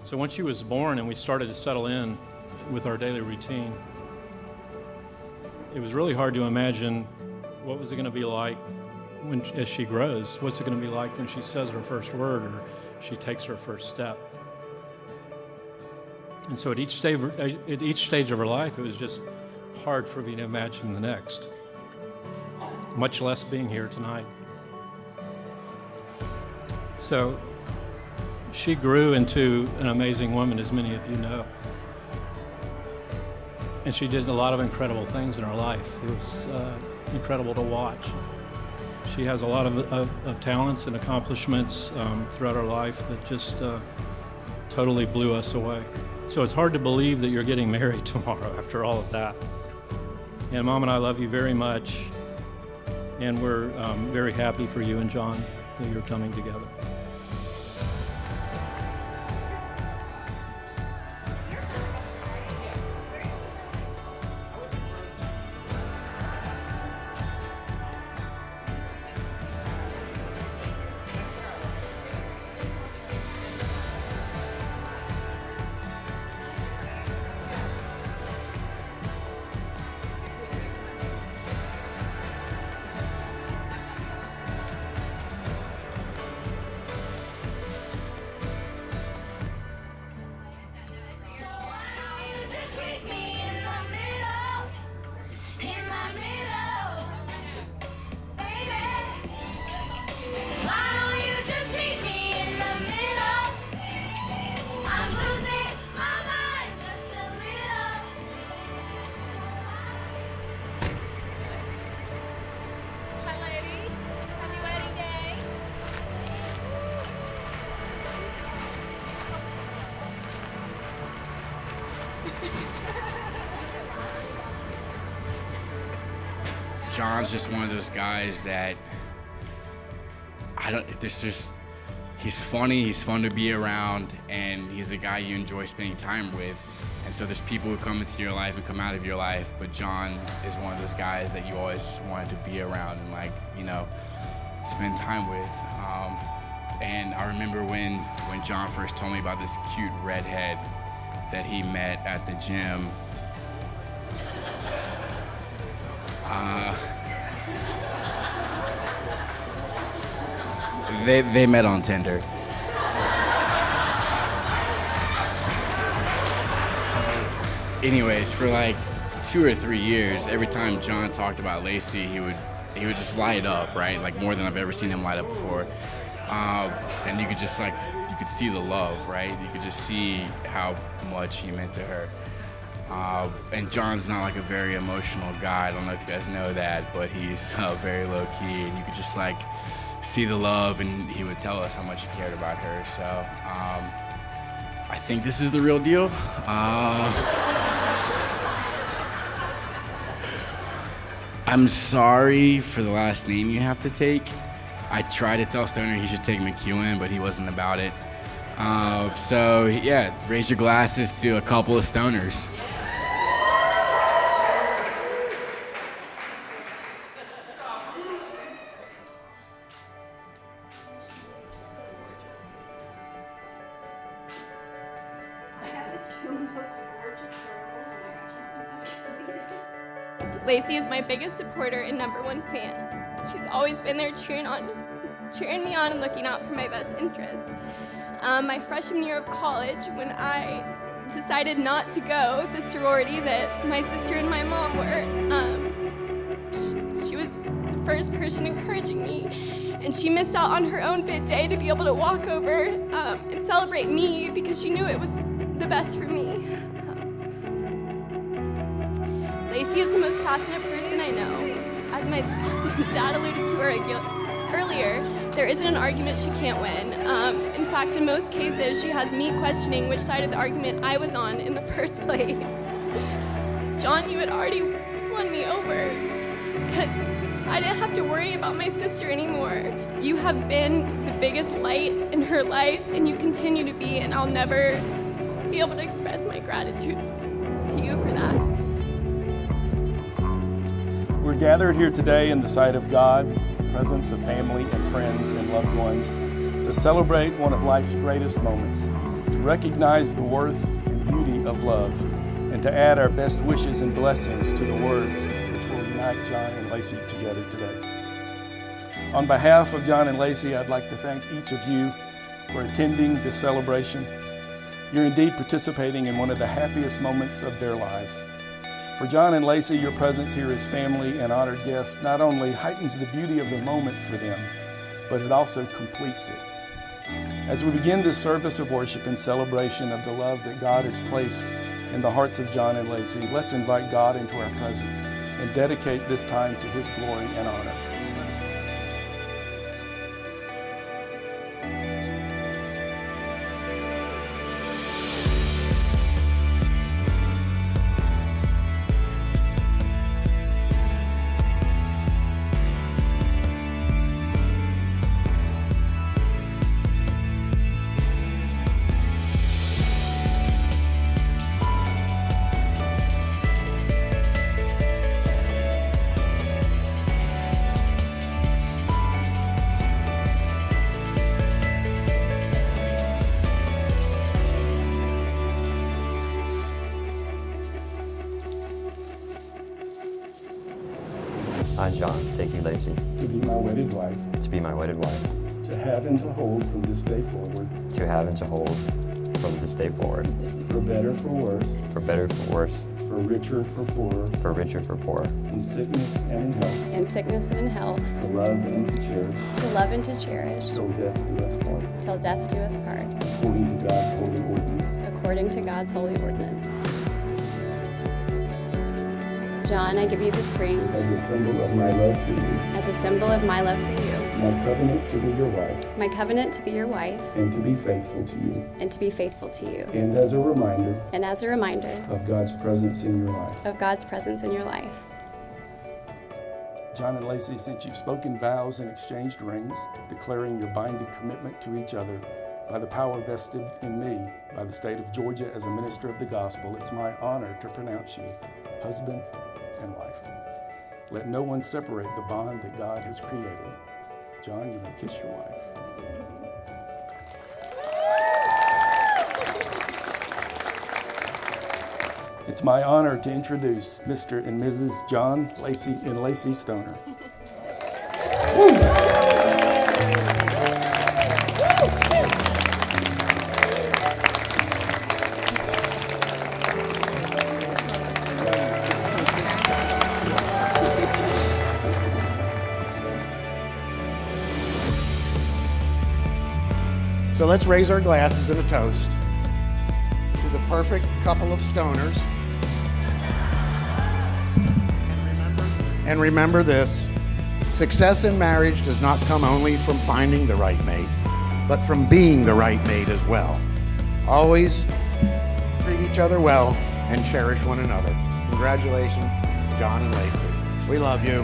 So once she was born and we started to settle in with our daily routine, it was really hard to imagine what was it going to be like as she grows. What's it going to be like when she says her first word or she takes her first step? And so at each stage of her life, it was just hard for me to imagine the next, much less being here tonight. So she grew into an amazing woman, as many of you know. And she did a lot of incredible things in her life. It was incredible to watch. She has a lot of talents and accomplishments throughout her life that just totally blew us away. So it's hard to believe that you're getting married tomorrow after all of that. And Mom and I love you very much. And we're very happy for you and John that you're coming together. John's just one of those guys that he's funny, he's fun to be around, and he's a guy you enjoy spending time with. And so there's people who come into your life and come out of your life, but John is one of those guys that you always just wanted to be around and spend time with. And I remember when John first told me about this cute redhead that he met at the gym. They met on Tinder. Anyways, for like 2 or 3 years, every time John talked about Lacey, he would just light up, right? Like more than I've ever seen him light up before. And you could see the love, right? You could just see how much he meant to her. And John's not like a very emotional guy. I don't know if you guys know that, but he's very low key, and you could just see the love, and he would tell us how much he cared about her. So I think this is the real deal. I'm sorry for the last name you have to take. I tried to tell Stoner he should take McEwen, but he wasn't about it. So yeah, raise your glasses to a couple of stoners. Lacey is my biggest supporter and #1 fan. She's always been there cheering me on and looking out for my best interests. My freshman year of college, when I decided not to go the sorority that my sister and my mom were, she was the first person encouraging me, and she missed out on her own bid day to be able to walk over and celebrate me because she knew it was the best for me. Lacey is the most passionate person I know. As my dad alluded to earlier, there isn't an argument she can't win. In fact, in most cases, she has me questioning which side of the argument I was on in the first place. John, you had already won me over, because I didn't have to worry about my sister anymore. You have been the biggest light in her life, and you continue to be, and I'll never be able to express my gratitude to you for that. We're gathered here today in the sight of God, the presence of family and friends and loved ones, to celebrate one of life's greatest moments, to recognize the worth and beauty of love, and to add our best wishes and blessings to the words which will unite John and Lacey together today. On behalf of John and Lacey, I'd like to thank each of you for attending this celebration. You're indeed participating in one of the happiest moments of their lives. For John and Lacey, your presence here as family and honored guests not only heightens the beauty of the moment for them, but it also completes it. As we begin this service of worship and celebration of the love that God has placed in the hearts of John and Lacey, let's invite God into our presence and dedicate this time to His glory and honor. I, John, take you, Lacey, To be my wedded wife, to be my wedded wife, to have and to hold from this day forward, to have and to hold from this day forward, for better, for worse, for better, for worse, for richer, for poorer, for richer, for poorer, in sickness and in health, In sickness and in health, to love and to cherish, to love and to cherish, till death do us part, till death do us part, according to God's holy ordinance. according to God's holy ordinance. John, I give you this ring As a symbol of my love for you, as a symbol of my love for you, my covenant to be your wife, my covenant to be your wife, and to be faithful to you, and to be faithful to you, and as a reminder and as a reminder of God's presence in your life. of God's presence in your life. John and Lacey, since you've spoken vows and exchanged rings, declaring your binding commitment to each other by the power vested in me by the state of Georgia as a minister of the gospel, it's my honor to pronounce you husband and wife. Let no one separate the bond that God has created. John, you may kiss your wife. It's my honor to introduce Mr. and Mrs. John Lacey and Lacey Stoner. So let's raise our glasses in a toast to the perfect couple of stoners. And remember this, success in marriage does not come only from finding the right mate, but from being the right mate as well. Always treat each other well and cherish one another. Congratulations, John and Lacey. We love you.